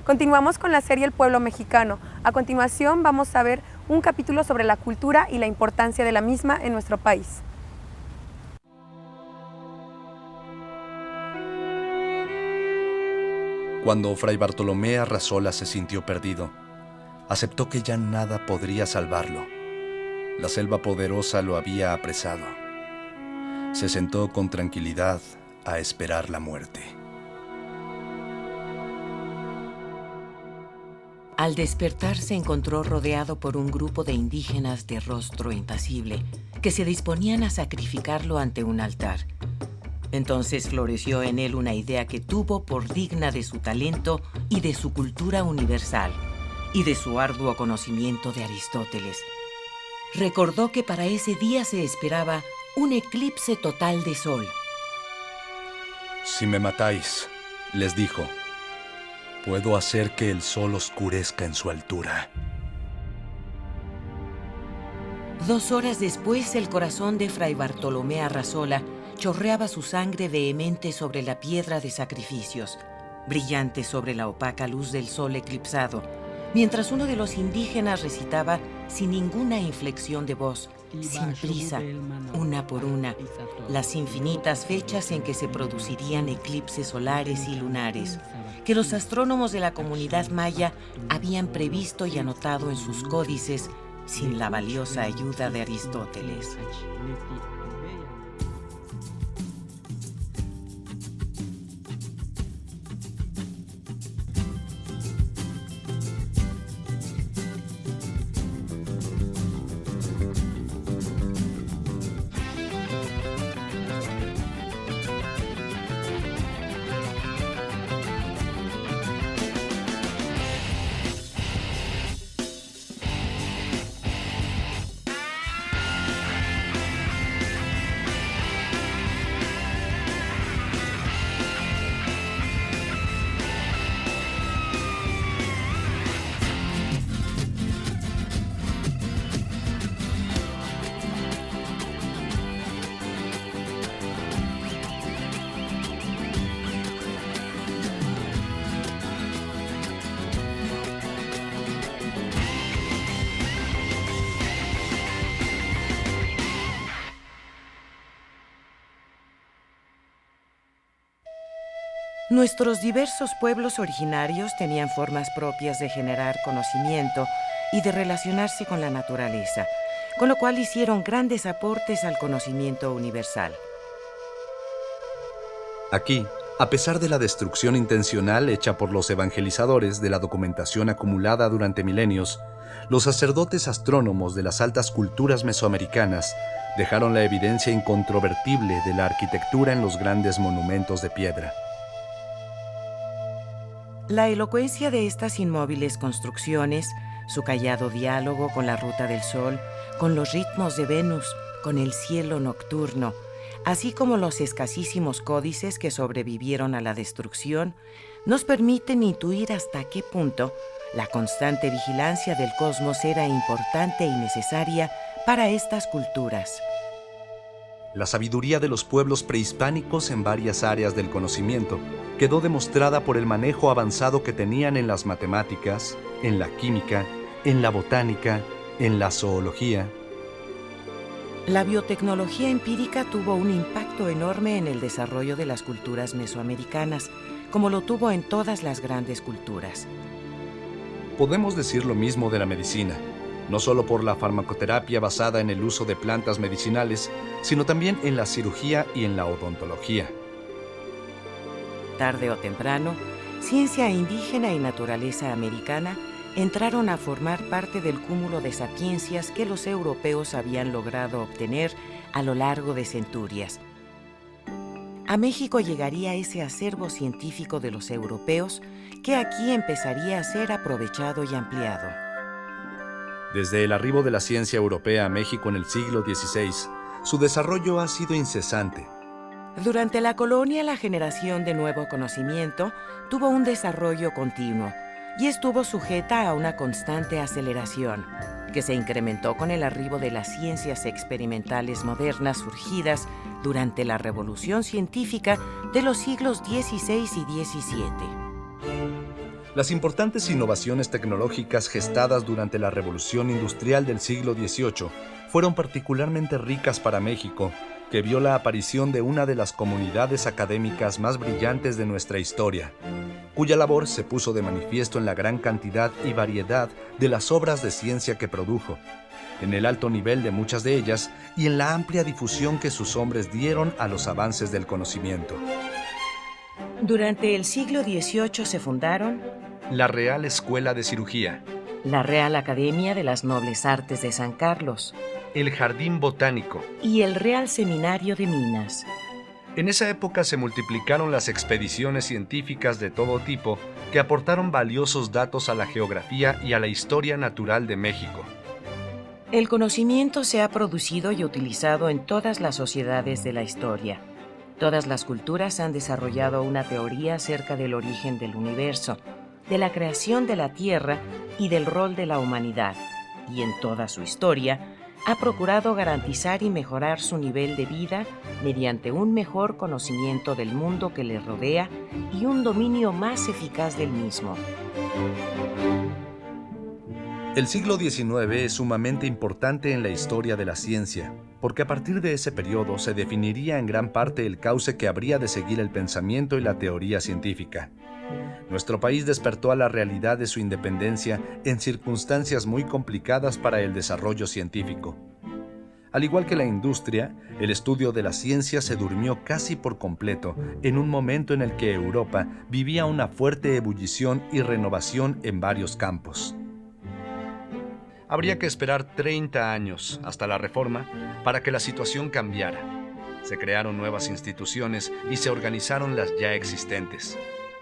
Continuamos con la serie El Pueblo Mexicano. A continuación vamos a ver un capítulo sobre la cultura y la importancia de la misma en nuestro país. Cuando Fray Bartolomé Arrasola se sintió perdido, aceptó que ya nada podría salvarlo. La selva poderosa lo había apresado. Se sentó con tranquilidad a esperar la muerte. Al despertar se encontró rodeado por un grupo de indígenas de rostro impasible que se disponían a sacrificarlo ante un altar. Entonces floreció en él una idea que tuvo por digna de su talento y de su cultura universal y de su arduo conocimiento de Aristóteles. Recordó que para ese día se esperaba un eclipse total de sol. Si me matáis, les dijo, puedo hacer que el sol oscurezca en su altura. 2 horas después, el corazón de Fray Bartolomé Arrasola chorreaba su sangre vehemente sobre la piedra de sacrificios, brillante sobre la opaca luz del sol eclipsado, mientras uno de los indígenas recitaba sin ninguna inflexión de voz, sin prisa, una por una, las infinitas fechas en que se producirían eclipses solares y lunares, que los astrónomos de la comunidad maya habían previsto y anotado en sus códices sin la valiosa ayuda de Aristóteles. Nuestros diversos pueblos originarios tenían formas propias de generar conocimiento y de relacionarse con la naturaleza, con lo cual hicieron grandes aportes al conocimiento universal. Aquí, a pesar de la destrucción intencional hecha por los evangelizadores de la documentación acumulada durante milenios, los sacerdotes astrónomos de las altas culturas mesoamericanas dejaron la evidencia incontrovertible de la arquitectura en los grandes monumentos de piedra. La elocuencia de estas inmóviles construcciones, su callado diálogo con la ruta del sol, con los ritmos de Venus, con el cielo nocturno, así como los escasísimos códices que sobrevivieron a la destrucción, nos permiten intuir hasta qué punto la constante vigilancia del cosmos era importante y necesaria para estas culturas. La sabiduría de los pueblos prehispánicos en varias áreas del conocimiento quedó demostrada por el manejo avanzado que tenían en las matemáticas, en la química, en la botánica, en la zoología. La biotecnología empírica tuvo un impacto enorme en el desarrollo de las culturas mesoamericanas, como lo tuvo en todas las grandes culturas. Podemos decir lo mismo de la medicina, no solo por la farmacoterapia basada en el uso de plantas medicinales, sino también en la cirugía y en la odontología. Tarde o temprano, ciencia indígena y naturaleza americana entraron a formar parte del cúmulo de sapiencias que los europeos habían logrado obtener a lo largo de centurias. A México llegaría ese acervo científico de los europeos que aquí empezaría a ser aprovechado y ampliado. Desde el arribo de la ciencia europea a México en el siglo XVI, su desarrollo ha sido incesante. Durante la colonia, la generación de nuevo conocimiento tuvo un desarrollo continuo y estuvo sujeta a una constante aceleración, que se incrementó con el arribo de las ciencias experimentales modernas surgidas durante la revolución científica de los siglos XVI y XVII. Las importantes innovaciones tecnológicas gestadas durante la Revolución Industrial del siglo XVIII fueron particularmente ricas para México, que vio la aparición de una de las comunidades académicas más brillantes de nuestra historia, cuya labor se puso de manifiesto en la gran cantidad y variedad de las obras de ciencia que produjo, en el alto nivel de muchas de ellas y en la amplia difusión que sus hombres dieron a los avances del conocimiento. Durante el siglo XVIII se fundaron La Real Escuela de Cirugía, la Real Academia de las Nobles Artes de San Carlos el Jardín Botánico. y el Real Seminario de Minas. En esa época se multiplicaron las expediciones científicas de todo tipo que aportaron valiosos datos a la geografía y a la historia natural de México. El conocimiento se ha producido y utilizado en todas las sociedades de la historia. Todas las culturas han desarrollado una teoría acerca del origen del universo, de la creación de la Tierra y del rol de la humanidad, y en toda su historia ha procurado garantizar y mejorar su nivel de vida mediante un mejor conocimiento del mundo que le rodea y un dominio más eficaz del mismo. El siglo XIX es sumamente importante en la historia de la ciencia, porque a partir de ese periodo se definiría en gran parte el cauce que habría de seguir el pensamiento y la teoría científica. Nuestro país despertó a la realidad de su independencia en circunstancias muy complicadas para el desarrollo científico. Al igual que la industria, el estudio de la ciencia se durmió casi por completo en un momento en el que Europa vivía una fuerte ebullición y renovación en varios campos. Habría que esperar 30 años hasta la Reforma para que la situación cambiara. Se crearon nuevas instituciones y se organizaron las ya existentes.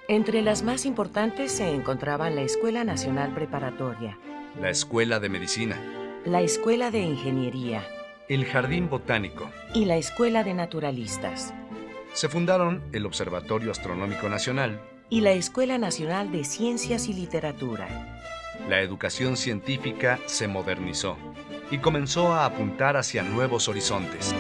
Entre las más importantes se encontraban la Escuela Nacional Preparatoria, La Escuela de Medicina, la Escuela de Ingeniería el Jardín Botánico. y la Escuela de Naturalistas, Se fundaron el Observatorio Astronómico Nacional. y la Escuela Nacional de Ciencias y Literatura. La educación científica se modernizó y comenzó a apuntar hacia nuevos horizontes.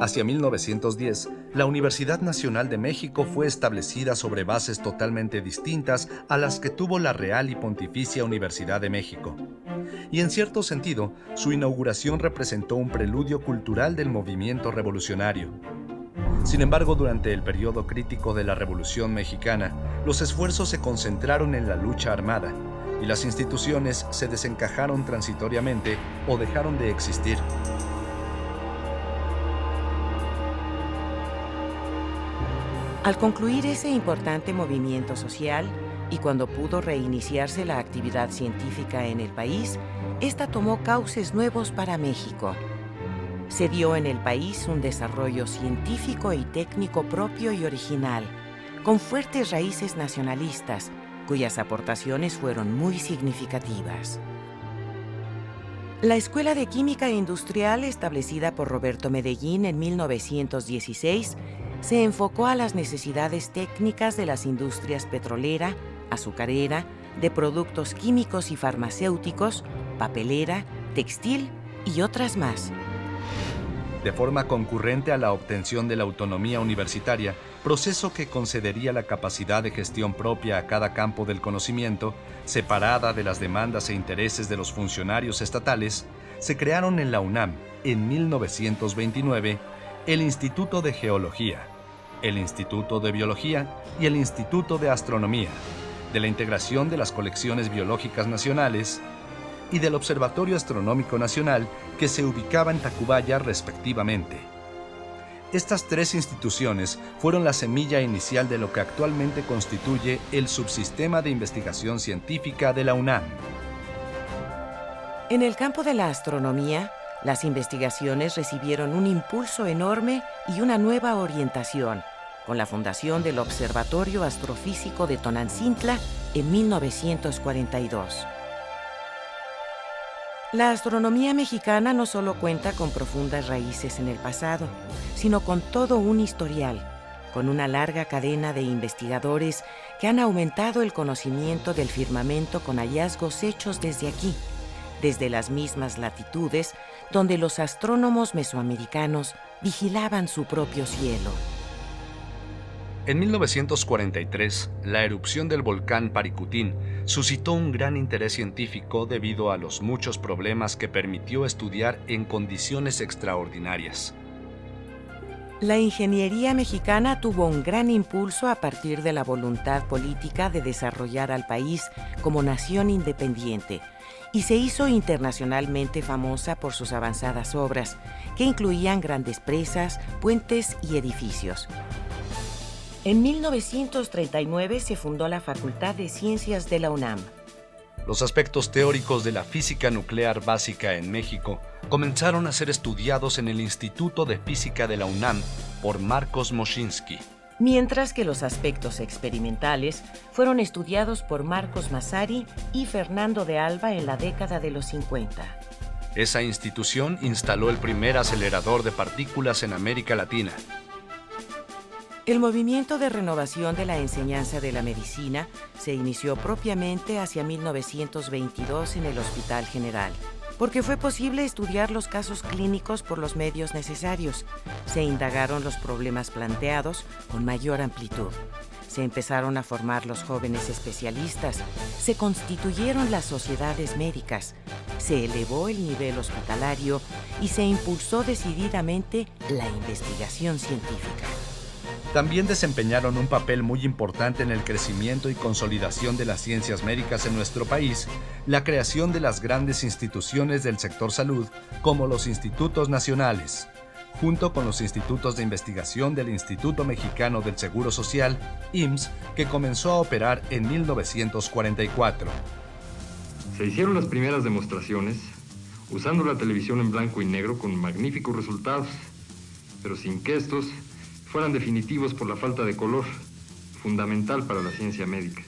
Hacia 1910, la Universidad Nacional de México fue establecida sobre bases totalmente distintas a las que tuvo la Real y Pontificia Universidad de México. Y en cierto sentido, su inauguración representó un preludio cultural del movimiento revolucionario. Sin embargo, durante el periodo crítico de la Revolución Mexicana, los esfuerzos se concentraron en la lucha armada y las instituciones se desencajaron transitoriamente o dejaron de existir. Al concluir ese importante movimiento social y cuando pudo reiniciarse la actividad científica en el país, esta tomó cauces nuevos para México. Se dio en el país un desarrollo científico y técnico propio y original, con fuertes raíces nacionalistas, cuyas aportaciones fueron muy significativas. La Escuela de Química Industrial, establecida por Roberto Medellín en 1916, se enfocó a las necesidades técnicas de las industrias petrolera, azucarera, de productos químicos y farmacéuticos, papelera, textil y otras más. De forma concurrente a la obtención de la autonomía universitaria, proceso que concedería la capacidad de gestión propia a cada campo del conocimiento, separada de las demandas e intereses de los funcionarios estatales, se crearon en la UNAM, en 1929, el Instituto de Geología, el Instituto de Biología y el Instituto de Astronomía, de la integración de las colecciones biológicas nacionales y del Observatorio Astronómico Nacional, que se ubicaba en Tacubaya respectivamente. Estas tres instituciones fueron la semilla inicial de lo que actualmente constituye el subsistema de investigación científica de la UNAM. En el campo de la astronomía, las investigaciones recibieron un impulso enorme y una nueva orientación, con la fundación del Observatorio Astrofísico de Tonantzintla en 1942. La astronomía mexicana no solo cuenta con profundas raíces en el pasado, sino con todo un historial, con una larga cadena de investigadores que han aumentado el conocimiento del firmamento con hallazgos hechos desde aquí, desde las mismas latitudes donde los astrónomos mesoamericanos vigilaban su propio cielo. En 1943, la erupción del volcán Paricutín suscitó un gran interés científico debido a los muchos problemas que permitió estudiar en condiciones extraordinarias. La ingeniería mexicana tuvo un gran impulso a partir de la voluntad política de desarrollar al país como nación independiente y se hizo internacionalmente famosa por sus avanzadas obras, que incluían grandes presas, puentes y edificios. En 1939 se fundó la Facultad de Ciencias de la UNAM. Los aspectos teóricos de la física nuclear básica en México comenzaron a ser estudiados en el Instituto de Física de la UNAM por Marcos Moschinsky, mientras que los aspectos experimentales fueron estudiados por Marcos Massari y Fernando de Alba en la década de los 50. Esa institución instaló el primer acelerador de partículas en América Latina. El movimiento de renovación de la enseñanza de la medicina se inició propiamente hacia 1922 en el Hospital General, porque fue posible estudiar los casos clínicos por los medios necesarios. Se indagaron los problemas planteados con mayor amplitud. Se empezaron a formar los jóvenes especialistas, se constituyeron las sociedades médicas, se elevó el nivel hospitalario y se impulsó decididamente la investigación científica. También desempeñaron un papel muy importante en el crecimiento y consolidación de las ciencias médicas en nuestro país, la creación de las grandes instituciones del sector salud, como los institutos nacionales, junto con los institutos de investigación del Instituto Mexicano del Seguro Social, IMSS, que comenzó a operar en 1944. Se hicieron las primeras demostraciones usando la televisión en blanco y negro con magníficos resultados, pero sin que estos fueran definitivos por la falta de color, fundamental para la ciencia médica.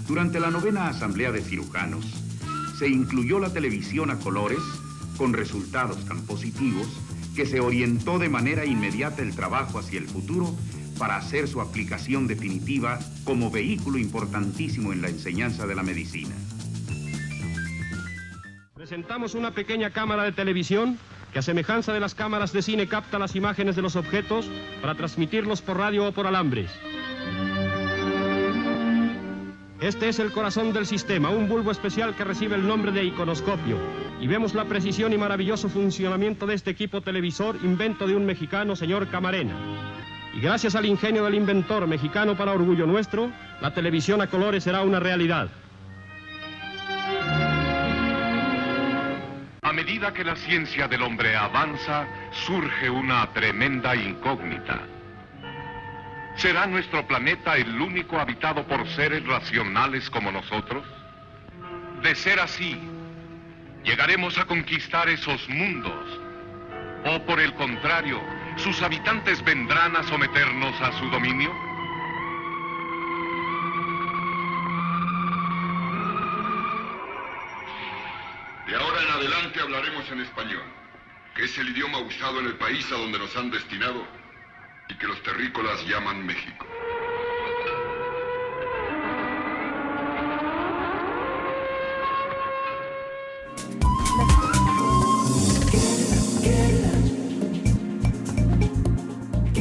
Durante la 9ª Asamblea de Cirujanos, se incluyó la televisión a colores con resultados tan positivos que se orientó de manera inmediata el trabajo hacia el futuro para hacer su aplicación definitiva como vehículo importantísimo en la enseñanza de la medicina. Presentamos una pequeña cámara de televisión que a semejanza de las cámaras de cine capta las imágenes de los objetos para transmitirlos por radio o por alambres. Este es el corazón del sistema, un bulbo especial que recibe el nombre de iconoscopio. Y vemos la precisión y maravilloso funcionamiento de este equipo televisor, invento de un mexicano, señor Camarena. Y gracias al ingenio del inventor mexicano para orgullo nuestro, la televisión a colores será una realidad. A medida que la ciencia del hombre avanza, surge una tremenda incógnita. ¿Será nuestro planeta el único habitado por seres racionales como nosotros? De ser así, ¿llegaremos a conquistar esos mundos? ¿O por el contrario, sus habitantes vendrán a someternos a su dominio? De ahora en adelante hablaremos en español, que es el idioma usado en el país a donde nos han destinado y que los terrícolas llaman México.